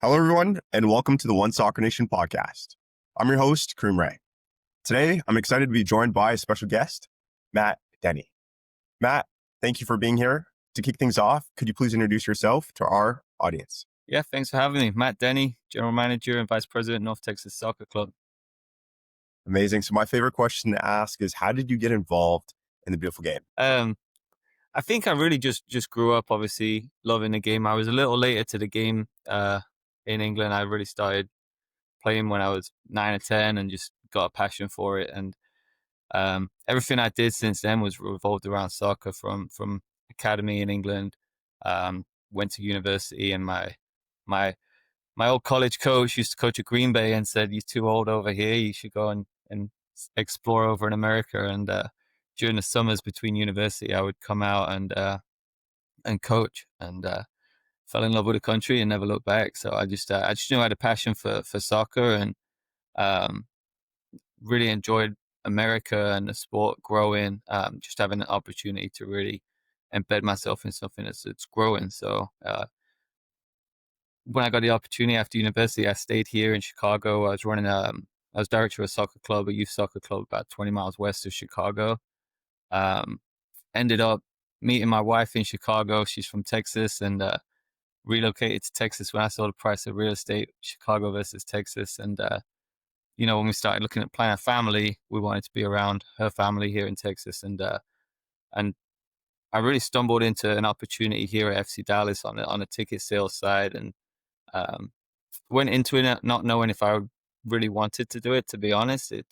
Hello, everyone, and welcome to the One Soccer Nation podcast. I'm your host, Kareem Rae. Today, I'm excited to be joined by a special guest, Matt Denny. Matt, thank you for being here. To kick things off, could you please introduce yourself to our audience? Yeah, thanks for having me. Matt Denny, General Manager and Vice President, North Texas Soccer Club. Amazing. So my favorite question to ask is, how did you get involved in the beautiful game? Um, I think I really just grew up, obviously, loving the game. I was a little later to the game in England. I really started playing when I was 9 or 10 and just got a passion for it. And everything I did since then was revolved around soccer from academy in England, went to university, and my my old college coach used to coach at Green Bay and said, "You're too old over here. You should go and explore over in America." And during the summers between university, I would come out and coach, and fell in love with the country and never looked back. So I just knew I had a passion for soccer, and um, really enjoyed America and the sport growing. Just having an opportunity to really embed myself in something that's growing. So when I got the opportunity after university, I stayed here in Chicago. I was director of a soccer club, a youth soccer club about 20 miles west of Chicago. Um, Ended up meeting my wife in Chicago. She's from Texas, and relocated to Texas when I saw the price of real estate, Chicago versus Texas. And, when we started looking at planning a family, we wanted to be around her family here in Texas. And I really stumbled into an opportunity here at FC Dallas on the ticket sales side, and um, went into it not knowing if I really wanted to do it. To be honest, it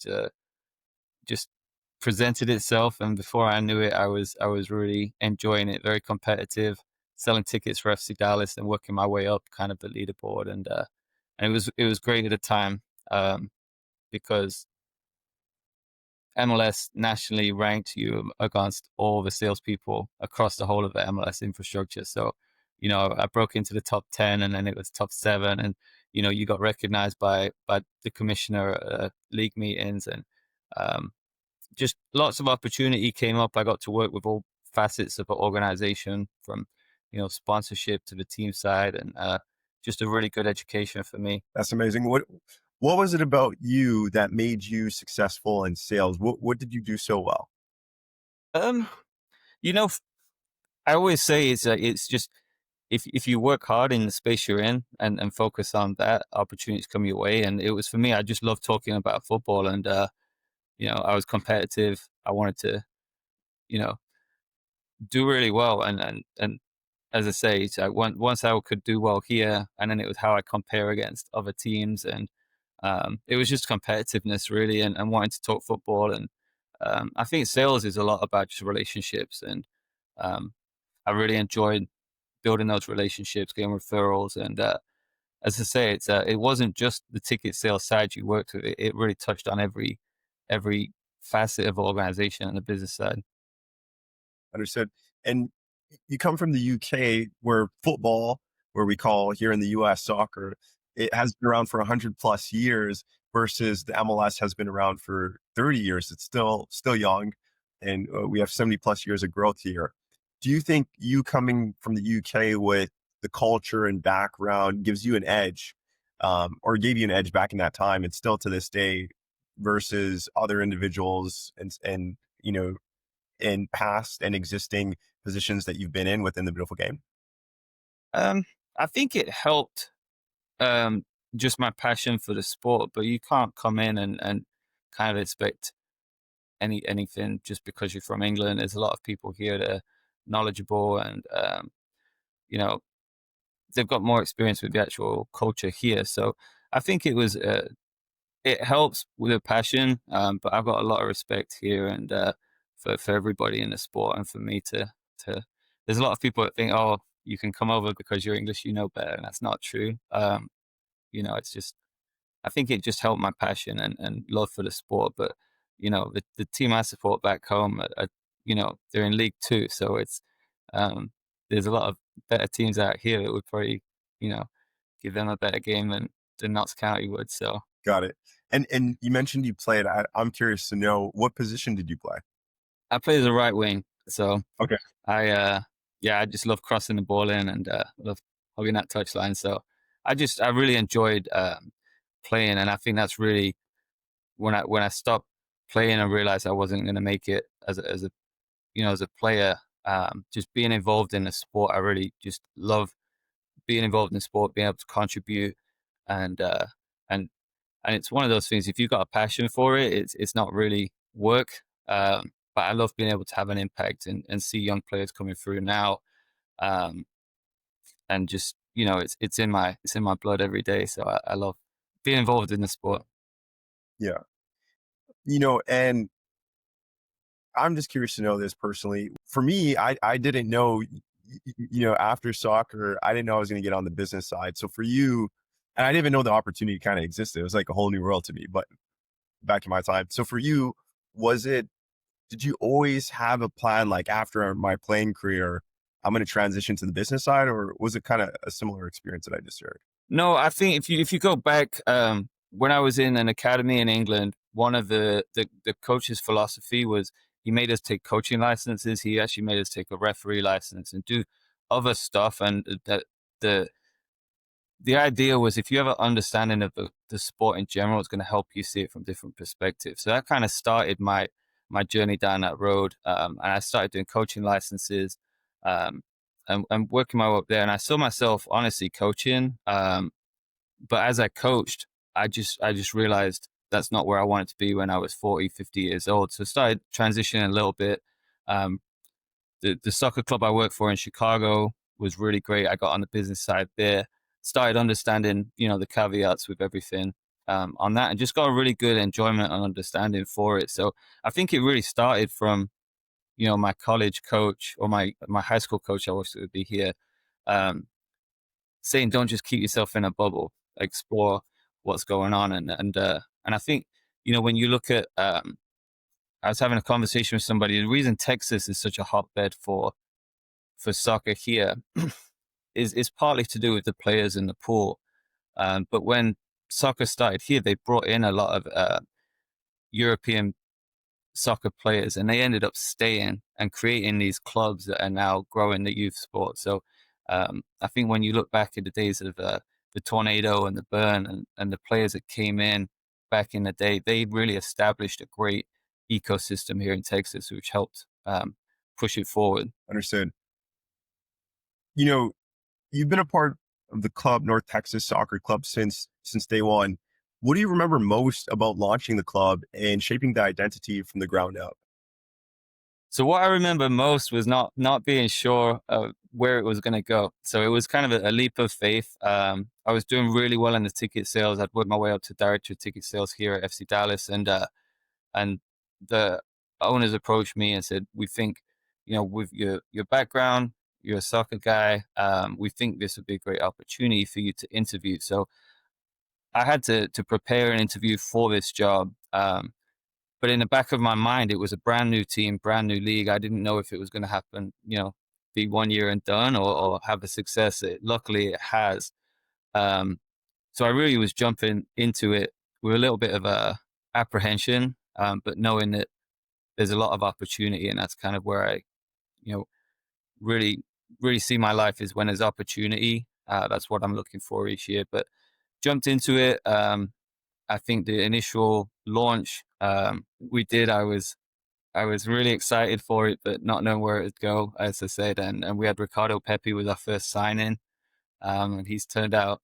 just presented itself, and before I knew it, I was really enjoying it. Very competitive, selling tickets for FC Dallas and working my way up kind of the leaderboard, and it was great at the time, because MLS nationally ranked you against all the salespeople across the whole of the MLS infrastructure. So, I broke into the top 10, and then it was top 7. And, you got recognized by the commissioner at league meetings, and um, just lots of opportunity came up. I got to work with all facets of the organization, from, sponsorship to the team side, and just a really good education for me. That's amazing. What was it about you that made you successful in sales? What did you do so well? Um, you know, I always say it's just, if you work hard in the space you're in, and focus on that, opportunities come your way. And it was for me. I just love talking about football, and I was competitive. I wanted to, you know, do really well, and as I say, so once I could do well here, and then it was how I compare against other teams, and it was just competitiveness really, and wanting to talk football. And I think sales is a lot about just relationships, and um, I really enjoyed building those relationships, getting referrals. And as I say, it wasn't just the ticket sales side you worked with. It really touched on every facet of organization and the business side. Understood. And you come from the UK, where football, where we call here in the US soccer, it has been around for 100 plus years versus the MLS has been around for 30 years. It's still young, and we have 70 plus years of growth here. Do you think you coming from the UK with the culture and background gives you an edge, or gave you an edge back in that time and still to this day versus other individuals and in past and existing positions that you've been in within the beautiful game? Um, I think it helped, just my passion for the sport, but you can't come in and kind of expect anything just because you're from England. There's a lot of people here that are knowledgeable, and you know they've got more experience with the actual culture here. So I think it helps with a passion, but I've got a lot of respect here, and for everybody in the sport, and for me to. There's a lot of people that think, oh, you can come over because you're English, you know better, and that's not true. It's just, I think it just helped my passion and love for the sport. But the team I support back home, they're in League Two, so um, there's a lot of better teams out here that would probably, you know, give them a better game than Notts County would. So Got it. And you mentioned you played. I'm curious to know, what position did you play? I play as a right wing, so Okay. I yeah, I just love crossing the ball in, and love hugging that touchline. So I really enjoyed playing, and I think that's really when I stopped playing and realized I wasn't going to make it as a as a player. Just being involved in the sport, I really just love being involved in sport, being able to contribute, and and and it's one of those things. If you've got a passion for it, it's not really work. But I love being able to have an impact and see young players coming through now. Um, and just it's in my blood every day. So I love being involved in the sport. Yeah. And I'm just curious to know this personally. For me, I didn't know, after soccer, I didn't know I was going to get on the business side. So for you, and I didn't even know the opportunity kind of existed. It was like a whole new world to me, but back in my time. So for you, was it, did you always have a plan like after my playing career, I'm going to transition to the business side, or was it kind of a similar experience that I just shared? No, I think if you go back, when I was in an academy in England, one of the coach's philosophy was he made us take coaching licenses. He actually made us take a referee license and do other stuff. And the the idea was if you have an understanding of the sport in general, it's going to help you see it from different perspectives. So that kind of started my journey down that road. And I started doing coaching licenses, um, and working my way up there. And I saw myself honestly coaching. But as I coached, I just realized that's not where I wanted to be when I was 40, 50 years old. So I started transitioning a little bit. Um, the soccer club I worked for in Chicago was really great. I got on the business side there, started understanding, the caveats with everything, on that, and just got a really good enjoyment and understanding for it. So I think it really started from, my college coach or my high school coach, I wish it would be here, um, saying, don't just keep yourself in a bubble, explore what's going on. And I think, when you look at, I was having a conversation with somebody. The reason Texas is such a hotbed for soccer here is partly to do with the players in the pool. But when soccer started here, they brought in a lot of European soccer players, and they ended up staying and creating these clubs that are now growing the youth sport. So I think when you look back at the days of the Tornado and the Burn and the players that came in back in the day, they really established a great ecosystem here in Texas, which helped push it forward. Understood. You know, you've been a part of the club, North Texas Soccer Club, since day one. What do you remember most about launching the club and shaping the identity from the ground up? So what I remember most was not being sure of where it was going to go. So it was kind of a leap of faith. I was doing really well in the ticket sales. I'd worked my way up to director of ticket sales here at FC Dallas, and the owners approached me and said, "We think, with your background, you're a soccer guy. We think this would be a great opportunity for you to interview." So I had to prepare an interview for this job. But in the back of my mind, it was a brand new team, brand new league. I didn't know if it was going to happen, be 1 year and done, or have a success. Luckily, it has. Um, so I really was jumping into it with a little bit of a apprehension, but knowing that there's a lot of opportunity, and that's kind of where I, you know, really, really see my life is when there's opportunity. That's what I'm looking for each year. But jumped into it. I think the initial launch we did, I was really excited for it, but not knowing where it would go, as I said. And we had Ricardo Pepi was our first signing, and he's turned out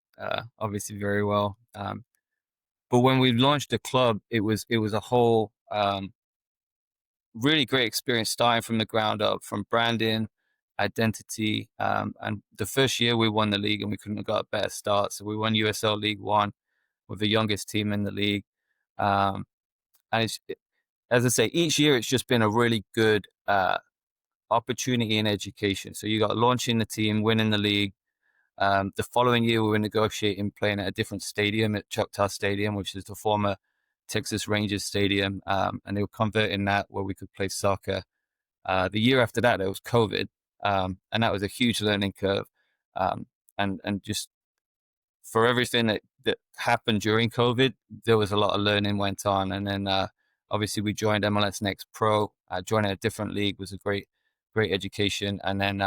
obviously very well. But when we launched the club, it was a whole really great experience, starting from the ground up, from branding, identity. And the first year we won the league, and we couldn't have got a better start. So we won USL League One with the youngest team in the league. Um, and as I say, each year it's just been a really good opportunity in education. So you got launching the team, winning the league. The following year, we were negotiating playing at a different stadium, at Choctaw Stadium, which is the former Texas Rangers Stadium, and they were converting that where we could play soccer. The year after that, there was COVID, and that was a huge learning curve. Um, and just for everything that happened during COVID, there was a lot of learning went on. And then obviously we joined MLS Next Pro. Joining a different league was a great education. And then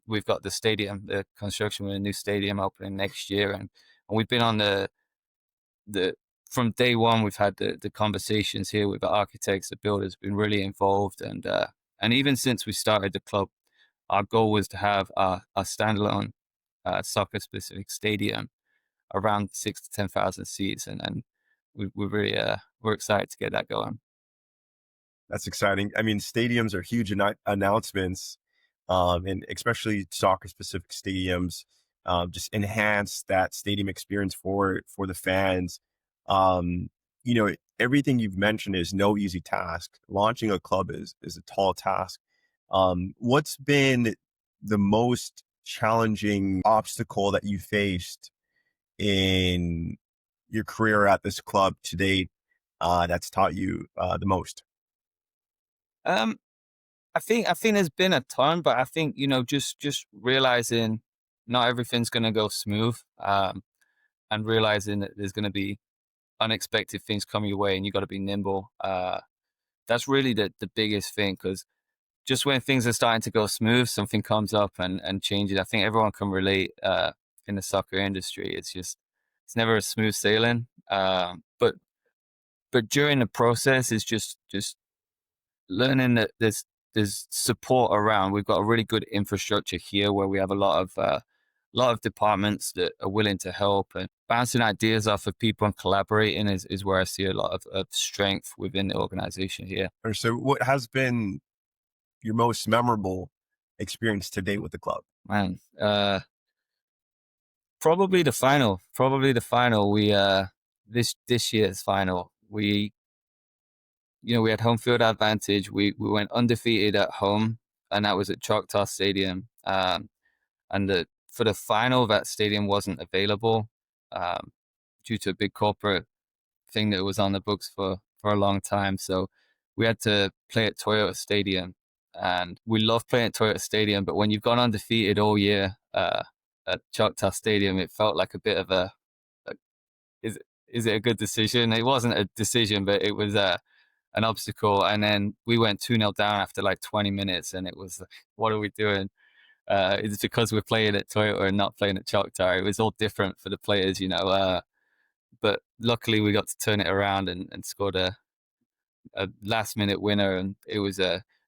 we've got the stadium, the construction with a new stadium opening next year, and we've been on the from day one. We've had the conversations here with the architects, the builders, been really involved, and even since we started the club, our goal was to have a standalone soccer specific stadium around 6 to 10,000 seats, and we're really we're excited to get that going. That's exciting. I mean, stadiums are huge announcements, and especially soccer specific stadiums, just enhance that stadium experience for the fans. Um, Everything you've mentioned is no easy task. Launching a club is a tall task. What's been the most challenging obstacle that you faced in your career at this club to date, that's taught you the most? Um, I think there's been a ton, but I think just realizing not everything's gonna go smooth, and realizing that there's gonna be unexpected things coming your way, and you got to be nimble. That's really the biggest thing, because just when things are starting to go smooth, something comes up and changes. I think everyone can relate in the soccer industry. It's never a smooth sailing. But during the process, it's just learning that there's support around. We've got a really good infrastructure here where we have a lot of departments that are willing to help, and bouncing ideas off of people and collaborating is where I see a lot of strength within the organization here. Or so, what has been your most memorable experience to date with the club? Man, probably the final. This year's final, we had home field advantage. We went undefeated at home, and that was at Choctaw Stadium. And for the final, that stadium wasn't available um, due to a big corporate thing that was on the books for a long time. So we had to play at Toyota Stadium, and we love playing at Toyota Stadium. But when you've gone undefeated all year at Choctaw Stadium, it felt like a bit of a is it a good decision? It wasn't a decision, but it was an obstacle. And then we went 2-0 down after like 20 minutes, and it was like, what are we doing? It's because we're playing at Toyota and not playing at Choctaw. It was all different for the players. But luckily we got to turn it around and scored a last minute winner. And it was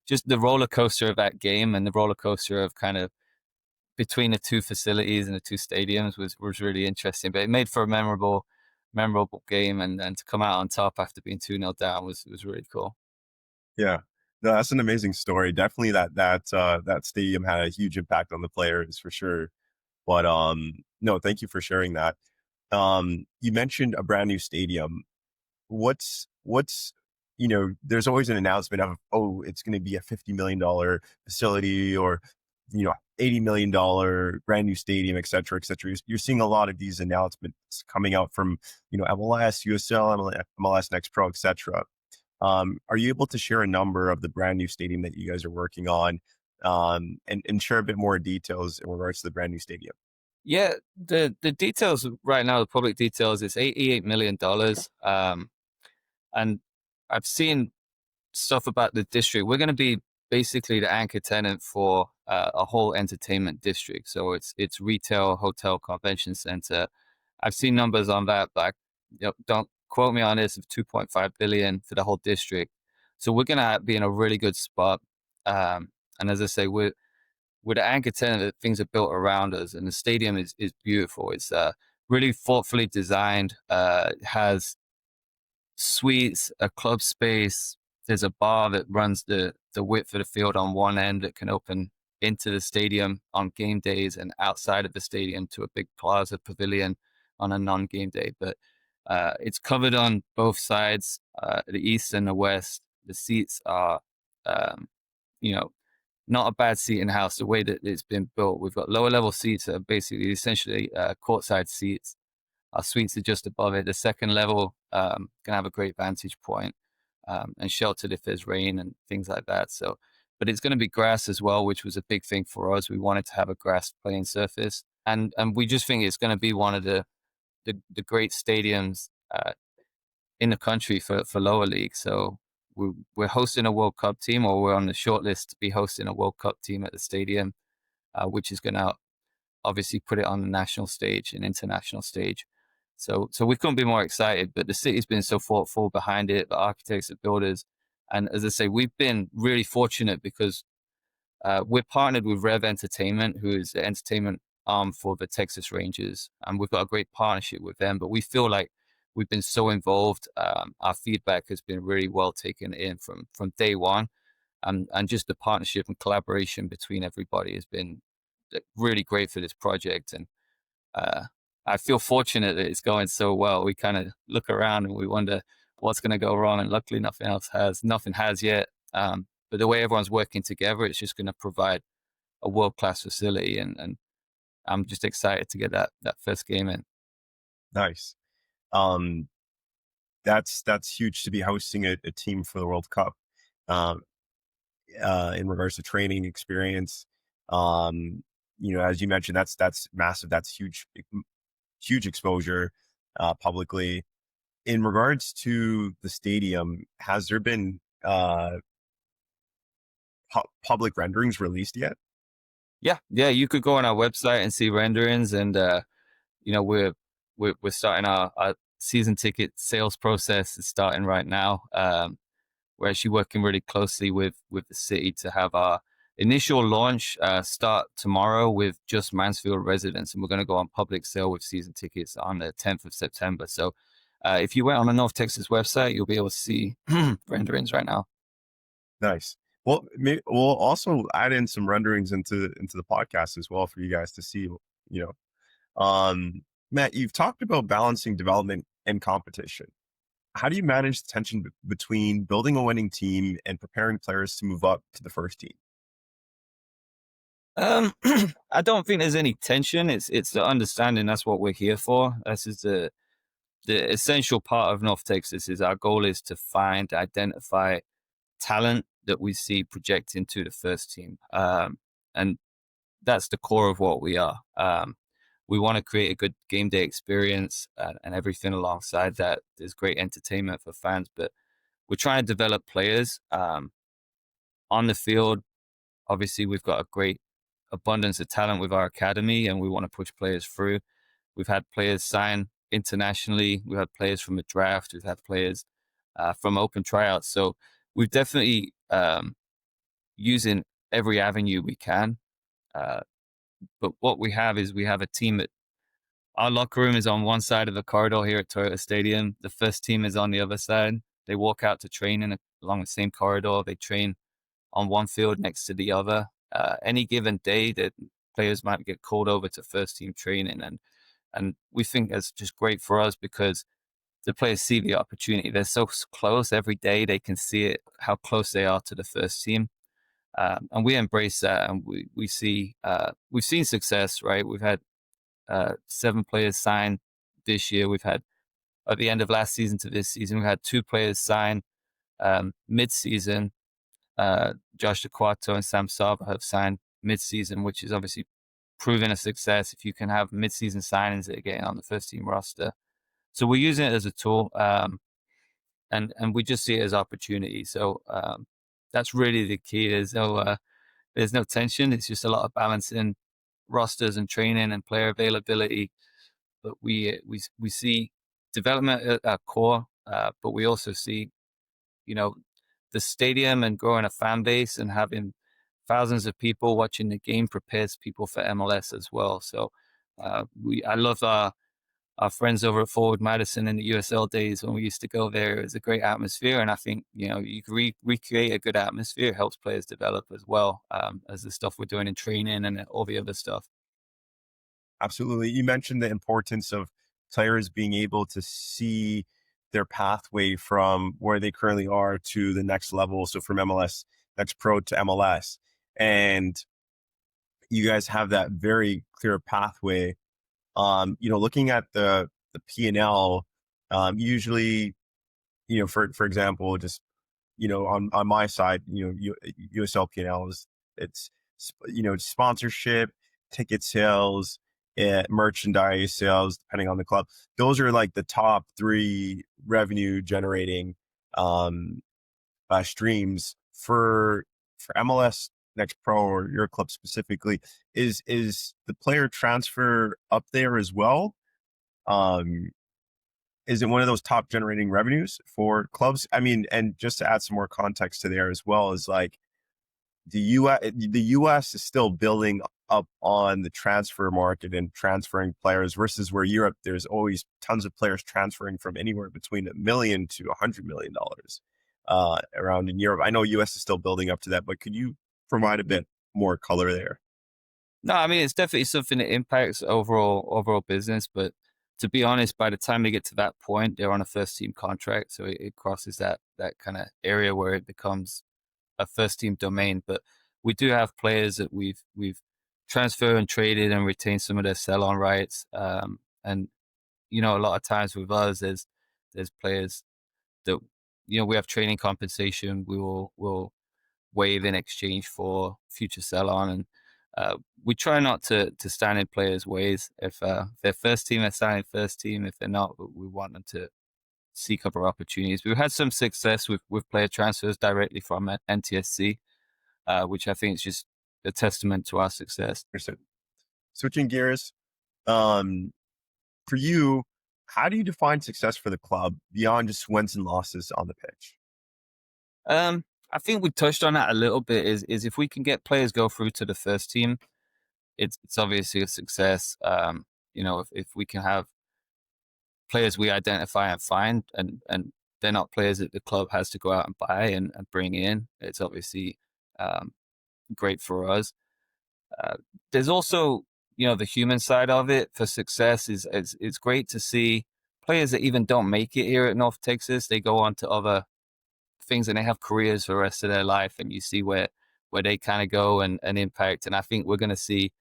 just the roller coaster of that game, and the roller coaster of kind of between the two facilities and the two stadiums was really interesting. But it made for a memorable game, and to come out on top after being 2-0 down was really cool. Yeah. No, that's an amazing story. Definitely that stadium had a huge impact on the players for sure. But no, thank you for sharing that. You mentioned a brand new stadium. What's there's always an announcement of, oh, it's going to be a $50 million facility, or $80 million brand new stadium, et cetera, et cetera. You're seeing a lot of these announcements coming out from MLS, USL, MLS Next Pro, et cetera. Are you able to share a number of the brand new stadium that you guys are working on, and share a bit more details in regards to the brand new stadium? Yeah, the details right now, the public details, is $88 million. And I've seen stuff about the district. We're going to be basically the anchor tenant for a whole entertainment district. So it's retail, hotel, convention center. I've seen numbers on that, but don't quote me on this, of 2.5 billion for the whole district. So we're going to be in a really good spot. And as I say, we're the anchor tenant, that things are built around us, and the stadium is beautiful. It's really thoughtfully designed. It has suites, a club space. There's a bar that runs the width of the field on one end that can open into the stadium on game days, and outside of the stadium to a big plaza pavilion on a non-game day. But it's covered on both sides, the east and the west. The seats are, um, you know, not a bad seating house. The way that it's been built, we've got lower level seats that are basically essentially courtside seats. Our suites are just above it. The second level can have a great vantage point, and sheltered if there's rain and things like that. So, but it's going to be grass as well, which was a big thing for us. We wanted to have a grass playing surface, and we just think it's going to be one of the great stadiums in the country for lower league. So we're hosting a World Cup team, or we're on the short list to be hosting a World Cup team at the stadium. which is going to obviously put it on the national stage and international stage. So we couldn't be more excited. But the city's been so thoughtful behind it, the architects, the builders, and as I say, we've been really fortunate because we're partnered with Rev Entertainment, who is the entertainment arm for the Texas Rangers, and we've got a great partnership with them. But we feel like we've been so involved. Our feedback has been really well taken in from day one, and just the partnership and collaboration between everybody has been really great for this project. And uh, I feel fortunate that it's going so well. We kind of look around and we wonder what's going to go wrong, and luckily nothing has yet. But the way everyone's working together, it's just going to provide a world class facility, and I'm just excited to get that first game in. Nice. Um, that's huge to be hosting a team for the World Cup. Um, in regards to training experience, as you mentioned, that's massive. That's huge exposure publicly. In regards to the stadium, has there been public renderings released yet? Yeah, you could go on our website and see renderings, and we're starting our season ticket sales process is starting right now. We're actually working really closely with the city to have our initial launch start tomorrow with just Mansfield residents, and we're going to go on public sale with season tickets on the 10th of September. So if you went on the North Texas website, you'll be able to see renderings right now. Nice. Well, we'll also add in some renderings into the podcast as well for you guys to see. You Matt, you've talked about balancing development and competition. How do you manage the tension between building a winning team and preparing players to move up to the first team? Um, I don't think there's any tension. It's the understanding that's what we're here for. This is the essential part of North Texas. Is our goal is to identify talent that we see projecting to the first team, and that's the core of what we are. We want to create a good game day experience and everything alongside that. There's great entertainment for fans, but we're trying to develop players on the field. Obviously, we've got a great abundance of talent with our academy, and we want to push players through. We've had players sign internationally. We've had players from the draft. We've had players from open tryouts. So we've definitely using every avenue we can. Uh, but what we have is we have a team that our locker room is on one side of the corridor here at Toyota Stadium. The first team is on the other side. They walk out to train along the same corridor. They train on one field next to the other. Any given day that players might get called over to first team training, and we think that's just great for us because the players see the opportunity. They're so close every day; they can see it how close they are to the first team, and we embrace that. And we see we've seen success. Right, we've had 7 players sign this year. We've had at the end of last season to this season, we had 2 players sign mid-season. Josh DeQuato and Sam Sava have signed mid-season, which is obviously proven a success if you can have mid-season signings that are getting on the first team roster. So we're using it as a tool, and we just see it as opportunity. So that's really the key. There's no tension. It's just a lot of balancing rosters and training and player availability. But we see development at our core, but we also see, you know, the stadium and growing a fan base and having thousands of people watching the game prepares people for MLS as well. So I love our friends over at Forward Madison in the USL days when we used to go there. It was a great atmosphere, and I think you can recreate a good atmosphere. It helps players develop as well as the stuff we're doing in training and all the other stuff. Absolutely. You mentioned the importance of players being able to see their pathway from where they currently are to the next level. So from MLS, next pro to MLS. And you guys have that very clear pathway. Looking at the P&L, usually, for example, just on my side, USL P&L is it's sponsorship, ticket sales, merchandise sales, depending on the club. Those are like the top 3 revenue generating streams for MLS Next Pro or your club specifically, is the player transfer up there as well? Um, is it one of those top generating revenues for clubs? I mean, and just to add some more context to there as well, is like the US is still building up on the transfer market and transferring players versus where Europe, there's always tons of players transferring from anywhere between $1 million to $100 million around in Europe. I know US is still building up to that, but could you provide a bit more color there? No, I mean it's definitely something that impacts overall business. But to be honest, by the time they get to that point, they're on a first team contract, so it crosses that kind of area where it becomes a first team domain. But we do have players that we've transferred and traded and retained some of their sell on rights. And a lot of times with us, there's players that we have training compensation. Will waive in exchange for future sell on. And we try not to stand in players' ways. If they're first team, they're signing first team. If they're not, we want them to seek other opportunities. We've had some success with player transfers directly from NTSC, which I think is just a testament to our success. Understood. Switching gears, um, for you, how do you define success for the club beyond just wins and losses on the pitch? I think we touched on that a little bit. Is if we can get players go through to the first team, it's obviously a success. If we can have players we identify and find, and they're not players that the club has to go out and buy and bring in, it's obviously um, great for us. Uh, there's also, the human side of it for success is it's great to see players that even don't make it here at North Texas. They go on to other things and they have careers for the rest of their life, and you see where they kind of go and impact. And I think we're going to see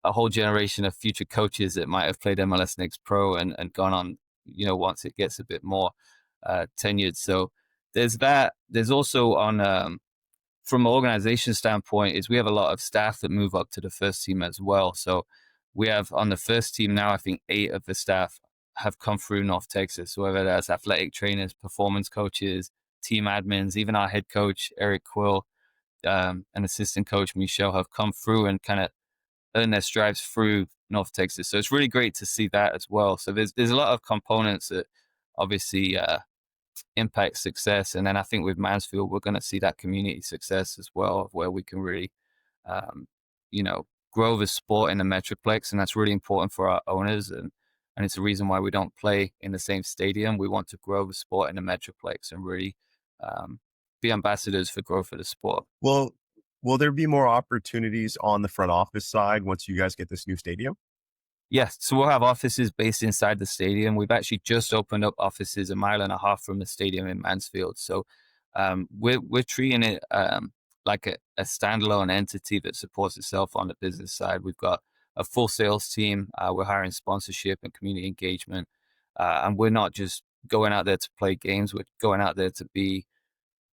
a whole generation of future coaches that might have played MLS Next Pro and gone on, once it gets a bit more tenured. So there's that. There's also from an organization standpoint, is we have a lot of staff that move up to the first team as well. So we have on the first team now, I think 8 of the staff have come through North Texas, whether that's athletic trainers, performance coaches, team admins, even our head coach, Eric Quill, and assistant coach, Michelle, have come through and kind of earned their stripes through North Texas. So it's really great to see that as well. So there's a lot of components that obviously impact success. And then I think with Mansfield, we're going to see that community success as well, where we can really, um, grow the sport in the Metroplex. And that's really important for our owners. And it's the reason why we don't play in the same stadium. We want to grow the sport in the Metroplex and really um, be ambassadors for growth of the sport. Well, will there be more opportunities on the front office side once you guys get this new stadium? Yes, so we'll have offices based inside the stadium. We've actually just opened up offices a mile and a half from the stadium in Mansfield. So we're treating it like a standalone entity that supports itself on the business side. We've got a full sales team. We're hiring sponsorship and community engagement, and we're not just going out there to play games. We're going out there to be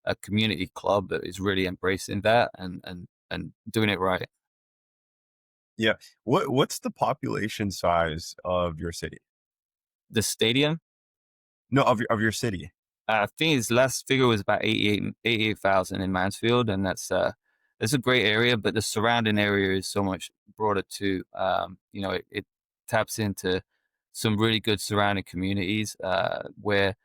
a community club that is really embracing that and doing it right. Yeah. What's the population size of your city? The stadium, No, of your city. I think his last figure was about 88,000 in Mansfield, and it's a great area, but the surrounding area is so much broader too. It taps into some really good surrounding communities where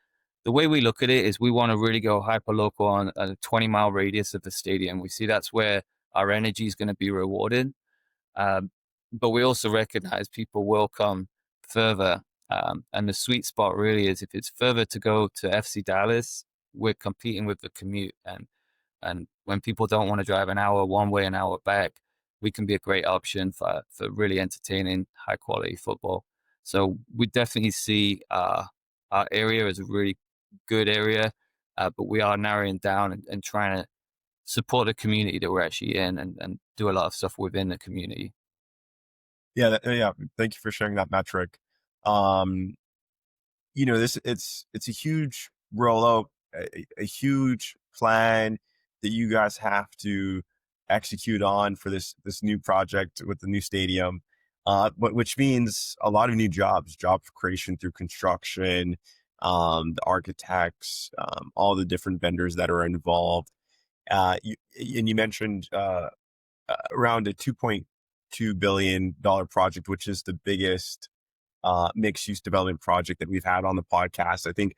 the way we look at it is we want to really go hyper local on a 20-mile radius of the stadium. We see that's where our energy is going to be rewarded. Um, but we also recognize people will come further. And the sweet spot really is if it's further to go to FC Dallas, we're competing with the commute. And when people don't want to drive an hour one way, an hour back, we can be a great option for really entertaining, high quality football. So we definitely see our area as a really good area, but we are narrowing down and trying to support the community that we're actually in and do a lot of stuff within the community. Yeah, yeah. Thank you for sharing that metric. Um, this it's a huge rollout, a huge plan that you guys have to execute on for this new project with the new stadium. But which means a lot of new jobs, job creation through construction, the architects, all the different vendors that are involved. And you mentioned around a $2.2 billion project, which is the biggest mixed use development project that we've had on the podcast. I think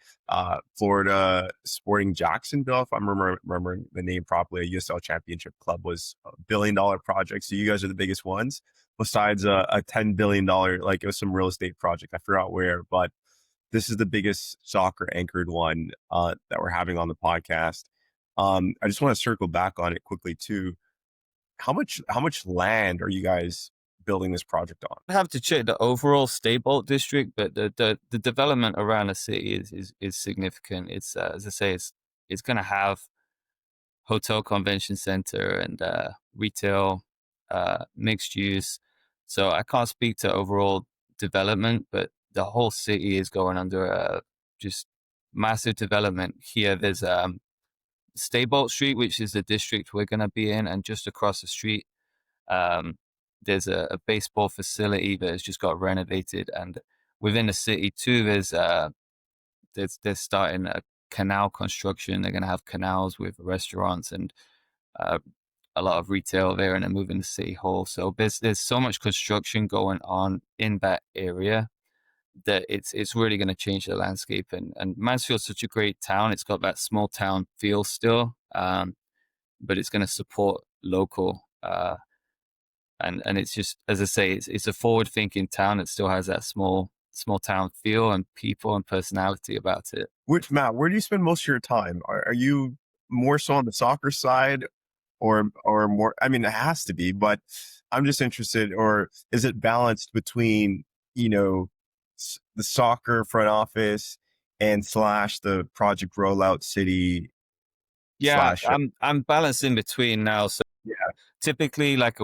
Florida Sporting Jacksonville, if I'm remembering the name properly, a USL Championship club was $1 billion project. So you guys are the biggest ones, besides a $10 billion, like it was some real estate project. I forgot where, but this is the biggest soccer anchored one that we're having on the podcast. I just want to circle back on it quickly too. How much land are you guys building this project on? I have to check the overall Staybolt district, but the development around the city is significant. It's as I say, it's going to have hotel, convention center, and retail, mixed use. So I can't speak to overall development, but the whole city is going under just massive development. Here, there's Staybolt Street, which is the district we're going to be in, and just across the street, um, there's a baseball facility that has just got renovated, and within the city too, they're starting a canal construction. They're going to have canals with restaurants and uh, a lot of retail there, and they're moving to City Hall. So there's so much construction going on in that area that it's really going to change the landscape. And Mansfield's such a great town. It's got that small town feel still, but it's going to support local. And it's just, as I say, it's a forward thinking town that still has that small town feel and people and personality about it. Which Matt, where do you spend most of your time? Are you more so on the soccer side, or more? I mean, it has to be, but I'm just interested. Or is it balanced between you know the soccer front office and slash the project rollout city Yeah, slash? I'm balanced in between now. So Yeah, typically, like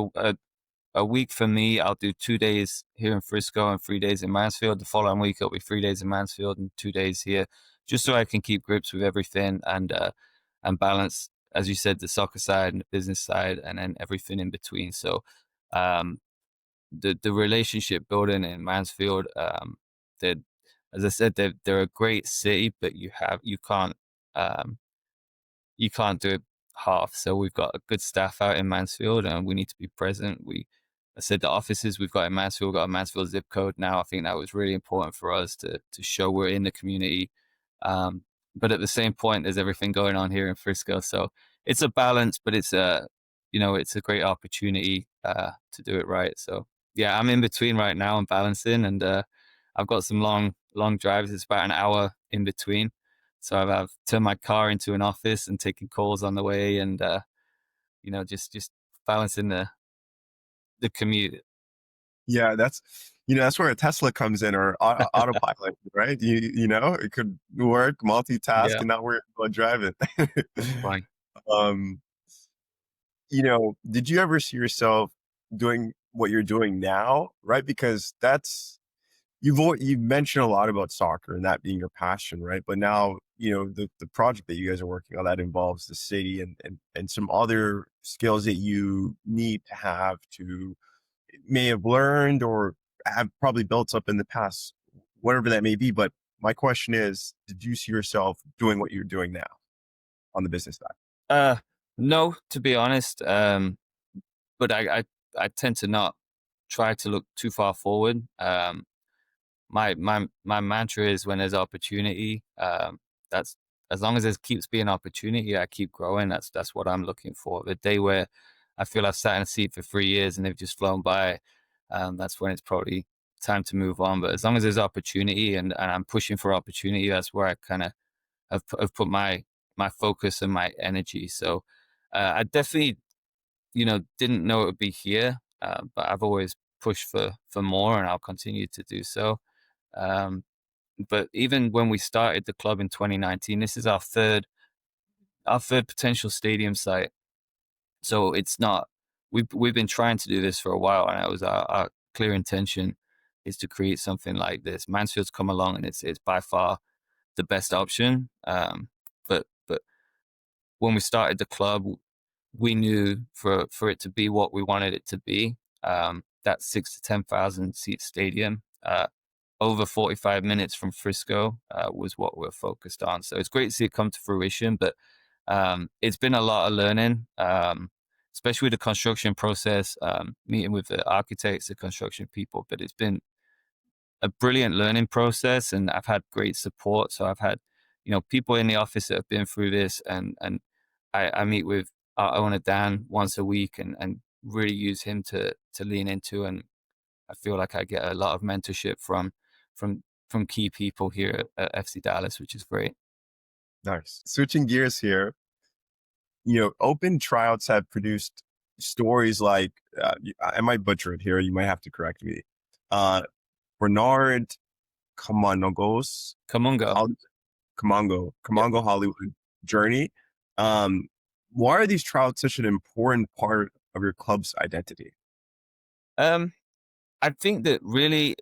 a week for me, I'll do 2 days here in Frisco and 3 days in Mansfield. The following week, it'll be 3 days in Mansfield and 2 days here, just so I can keep grips with everything and balance, as you said, the soccer side and the business side, and then everything in between. So, um, the relationship building in Mansfield, they as I said, they're a great city, but um, you can't do it half. So we've got a good staff out in Mansfield, and we need to be present. I said the offices we've got in Mansfield, we've got a Mansfield zip code now. I think that was really important for us to show we're in the community. Um, but at the same point, there's everything going on here in Frisco, so it's a balance, but it's a great opportunity to do it right. So yeah, I'm in between right now and balancing, and I've got some long drives. It's about an hour in between. So I've turned my car into an office and taking calls on the way, and just balancing the commute. yeah. That's where a Tesla comes in, or autopilot, right? It could work, multitask, Yeah, and not worry about driving. that's fine. um, did you ever see yourself doing what you're doing now? Right. Because you've mentioned a lot about soccer and that being your passion, right? But now, the project that you guys are working on that involves the city and some other skills that you need to have to may have learned or have probably built up in the past, whatever that may be. But my question is, did you see yourself doing what you're doing now on the business side? Uh, no, to be honest, but I tend to not try to look too far forward. My mantra is when there's opportunity, that's as long as there keeps being opportunity, I keep growing. That's what I'm looking for. The day where I feel I've sat in a seat for 3 years and they've just flown by, that's when it's probably time to move on. But as long as there's opportunity and I'm pushing for opportunity, that's where I kind of have put my focus and my energy. So I definitely didn't know it would be here, but I've always pushed for more, and I'll continue to do so. Um, but even when we started the club in 2019, this is our third potential stadium site. So it's not we've been trying to do this for a while, and it was our clear intention is to create something like this. Mansfield's come along, and it's by far the best option. But when we started the club, we knew for it to be what we wanted it to be, that 6 to 10,000 seat stadium, over 45 minutes from Frisco, was what we're focused on. So it's great to see it come to fruition, but It's been a lot of learning, especially with the construction process, meeting with the architects, the construction people. But it's been a brilliant learning process, and I've had great support. So I've had, people in the office that have been through this, and I meet with our owner Dan once a week, and really use him to lean into, and I feel like I get a lot of mentorship from from key people here at FC Dallas, which is great. Nice. Switching gears here, open tryouts have produced stories like, I might butcher it here. You might have to correct me. Uh, Bernard Kamungo's Kamungo. Hol- Yep. Kamungo Hollywood journey. Um, why are these tryouts such an important part of your club's identity? Um, I think that really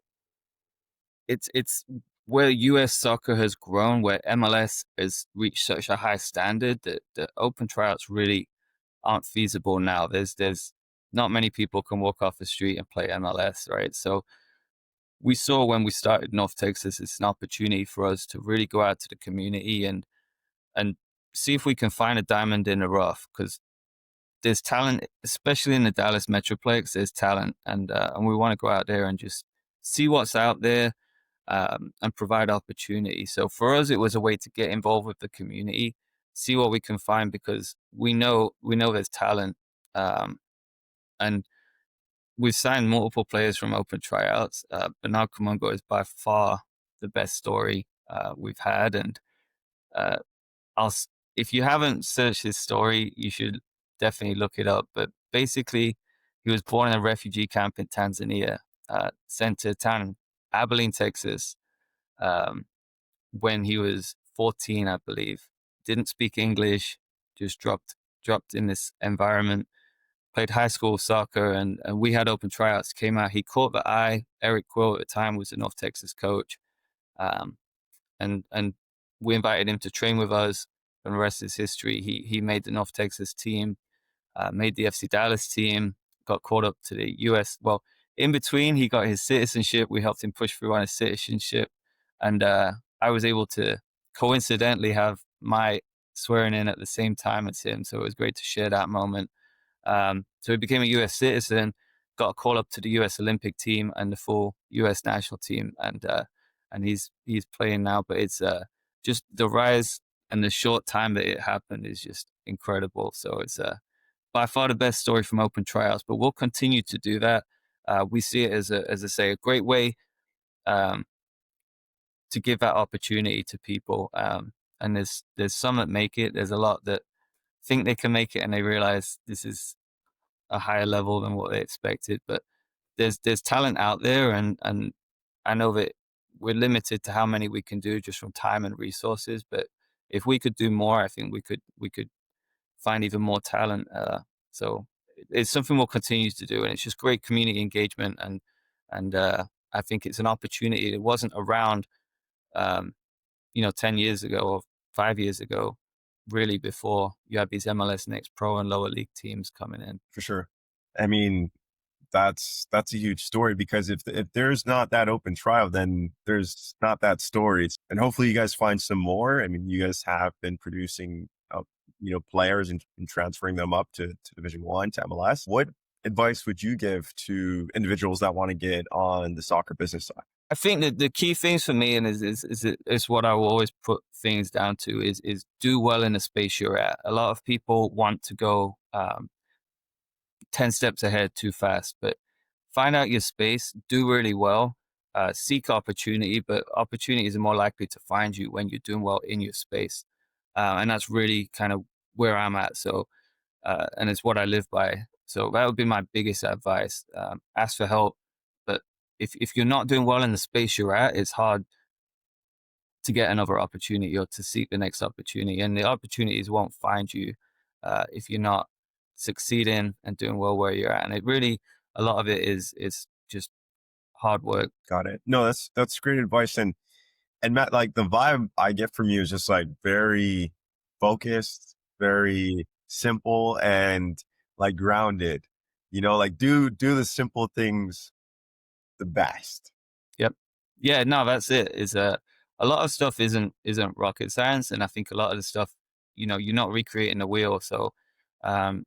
it's where US soccer has grown, where MLS has reached such a high standard that the open tryouts really aren't feasible now. There's not many people can walk off the street and play MLS, right? So we saw when we started North Texas, it's an opportunity for us to really go out to the community and see if we can find a diamond in the rough, because there's talent, especially in the Dallas Metroplex. There's talent, and we want to go out there and just see what's out there, and provide opportunity. So for us, it was a way to get involved with the community, see what we can find, because we know there's talent, um, and we've signed multiple players from open tryouts. Bernard Kamungo is by far the best story we've had, and uh, I'll if you haven't searched his story, you should definitely look it up. But basically, he was born in a refugee camp in Tanzania, sent to a town, Abilene, Texas, um, when he was 14, I believe. Didn't speak English, just dropped in this environment. Played high school soccer, and we had open tryouts. Came out, he caught the eye. Eric Quill at the time was the North Texas coach, um, and we invited him to train with us. And the rest is history. He made the North Texas team, made the FC Dallas team, got called up to the US. Well, in between, he got his citizenship. We helped him push through on his citizenship. And I was able to coincidentally have my swearing in at the same time as him. So it was great to share that moment. So he became a US citizen, got a call up to the US Olympic team and the full US national team. And he's playing now. But it's just the rise and the short time that it happened is just incredible. So it's by far the best story from open tryouts, but we'll continue to do that. We see it as I say, a great way um, to give that opportunity to people. And there's some that make it. There's a lot that think they can make it, and they realize this is a higher level than what they expected. But there's talent out there, and I know that we're limited to how many we can do just from time and resources. But if we could do more, I think we could find even more talent. So it's something we'll continue to do, and it's just great community engagement, and I think it's an opportunity that wasn't around, um, 10 years ago or 5 years ago, really before you had these MLS Next Pro and lower league teams coming in. For sure. I mean, that's a huge story because if there's not that open trial, then there's not that story. And hopefully you guys find some more. I mean, you guys have been producing, players and transferring them up to Division 1 to MLS. What advice would you give to individuals that want to get on the soccer business side? I think that the key things for me, and is what I will always put things down to, is do well in the space you're at. A lot of people want to go 10 steps ahead too fast, but find out your space, do really well, seek opportunity, but opportunities are more likely to find you when you're doing well in your space. And that's really kind of where I'm at. So, and it's what I live by. So that would be my biggest advice. Ask for help. But if you're not doing well in the space you're at, it's hard to get another opportunity or to seek the next opportunity. And the opportunities won't find you if you're not succeeding and doing well where you're at. And it really, a lot of it is just hard work. Got it. No, that's great advice. And Matt, like the vibe I get from you is just like very focused, very simple and like grounded. Like do the simple things the best. Yep. Yeah, no, that's it. Is a lot of stuff isn't rocket science, and I think a lot of the stuff you're not recreating the wheel. So um,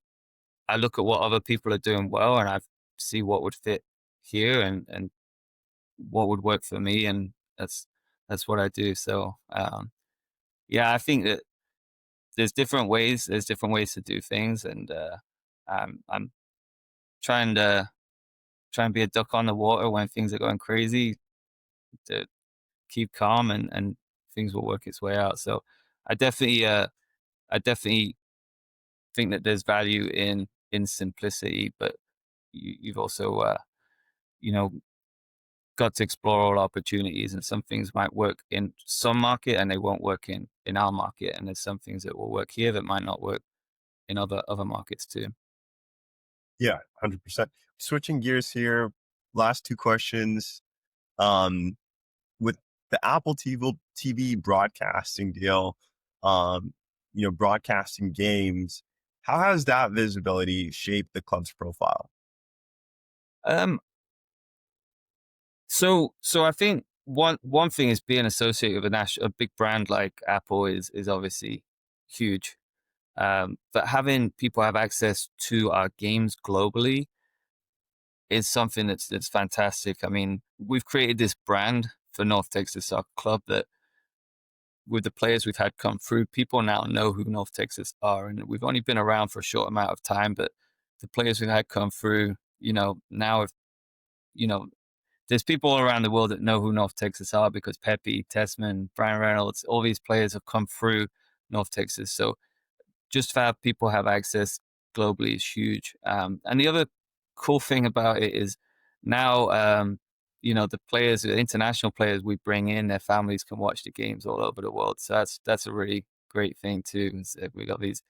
I look at what other people are doing well, and I see what would fit here, and what would work for me, and that's what I do. So yeah, I think that there's different ways to do things, and I'm trying to try and be a duck on the water when things are going crazy, to keep calm, and things will work its way out. So I definitely I definitely think that there's value in simplicity, but you've also you know got to explore all opportunities, and some things might work in some market and they won't work in our market, and there's some things that will work here that might not work in other markets too. Yeah, 100%. Switching gears here, last two questions. Um, with the Apple TV broadcasting deal, um, broadcasting games, how has that visibility shaped the club's profile? um so I think one thing is being associated with a big brand like Apple is obviously huge. But having people have access to our games globally is something that's fantastic. I mean, we've created this brand for North Texas Soccer Club that, with the players we've had come through, people now know who North Texas are, and we've only been around for a short amount of time, but the players we've had come through, now if you know, there's people all around the world that know who North Texas are because Pepe, Tessman, Brian Reynolds, all these players have come through North Texas. So just to have people have access globally is huge. And the other cool thing about it is now, the players, the international players we bring in, their families can watch the games all over the world. So that's a really great thing too. We got these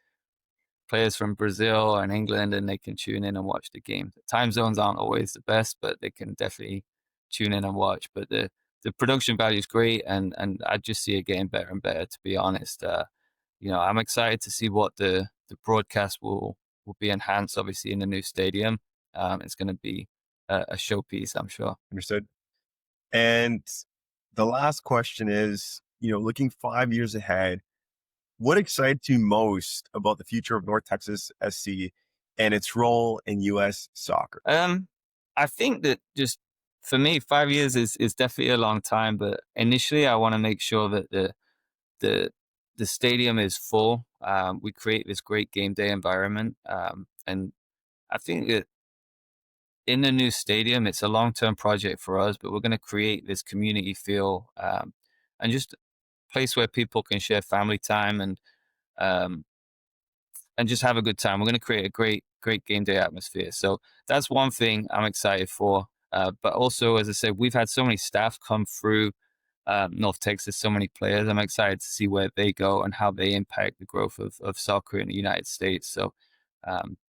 players from Brazil and England, and they can tune in and watch the game. The time zones aren't always the best, but they can definitely tune in and watch. But the production value is great, and I just see it getting better and better. To be honest, I'm excited to see what the broadcast will be enhanced. Obviously, in the new stadium, it's going to be a showpiece, I'm sure. Understood. And the last question is, looking 5 years ahead, what excites you most about the future of North Texas SC and its role in U.S. soccer? I think that, just for me, 5 years is definitely a long time. But initially, I want to make sure that the the stadium is full. We create this great game day environment, and I think that in the new stadium, it's a long term project for us. But we're going to create this community feel, and just a place where people can share family time, um, and just have a good time. We're going to create a great game day atmosphere. So that's one thing I'm excited for. But also, as I said, we've had so many staff come through North Texas, so many players. I'm excited to see where they go and how they impact the growth of soccer in the United States. So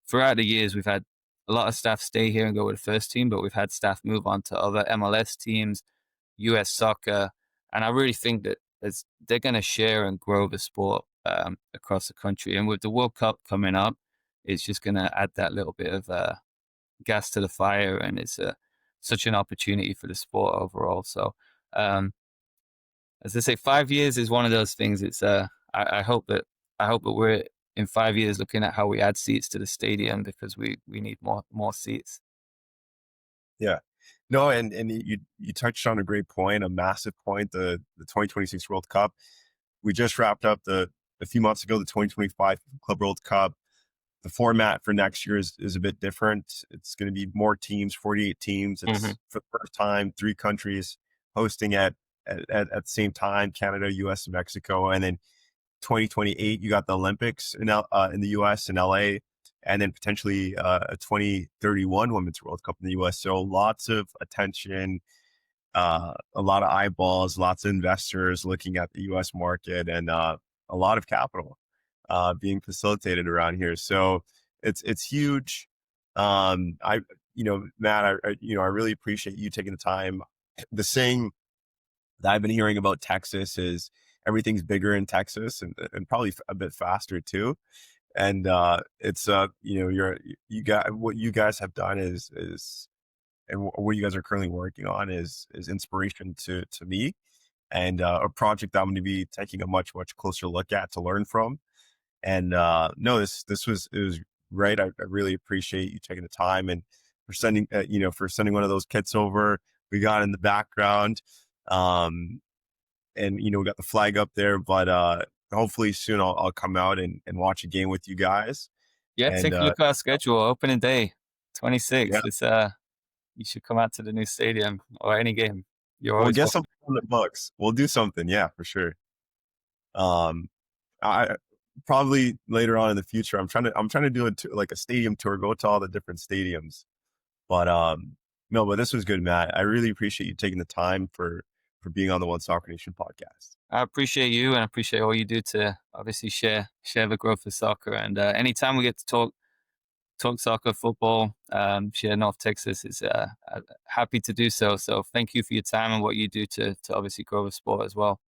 throughout the years, we've had a lot of staff stay here and go with the first team, but we've had staff move on to other MLS teams, US soccer, and I really think that they're going to share and grow the sport across the country. And with the World Cup coming up, it's just going to add that little bit of gas to the fire, and it's such an opportunity for the sport overall. So, as I say, 5 years is one of those things. It's I hope that we're in 5 years looking at how we add seats to the stadium, because we need more seats. Yeah. No, and you touched on a great point, a massive point, the 2026 World Cup. We just wrapped up a few months ago the 2025 Club World Cup. The format for next year is a bit different. It's going to be more teams, 48 teams. Hmm. It's for the first time, three countries hosting at the same time: Canada, US, and Mexico. And then 2028, you got the Olympics in the US and LA, and then potentially a 2031 Women's World Cup in the US. So lots of attention, a lot of eyeballs, lots of investors looking at the US market, and a lot of capital being facilitated around here. So it's huge. Matt, I really appreciate you taking the time. The saying that I've been hearing about Texas is everything's bigger in Texas, and probably a bit faster too. And it's you got what you guys have done is and what you guys are currently working on is inspiration to me, and a project that I'm going to be taking a much closer look at to learn from. And no, this was it was great. I really appreciate you taking the time and for sending for sending one of those kits over. We got in the background, um, and we got the flag up there. But hopefully soon I'll come out and watch a game with you guys. Yeah, And take a look at our schedule. Opening day, yeah, 26th. It's you should come out to the new stadium or any game. You're we'll always get welcome. something on the books. We'll do something. Yeah, for sure. Um, I probably later on in the future. I'm trying to do like a stadium tour, go to all the different stadiums. But no, but this was good, Matt. I really appreciate you taking the time for being on the One Soccer Nation podcast. I appreciate you and I appreciate all you do to obviously share the growth of soccer. And anytime we get to talk soccer, football, share North Texas, is happy to do so. So thank you for your time and what you do to obviously grow the sport as well.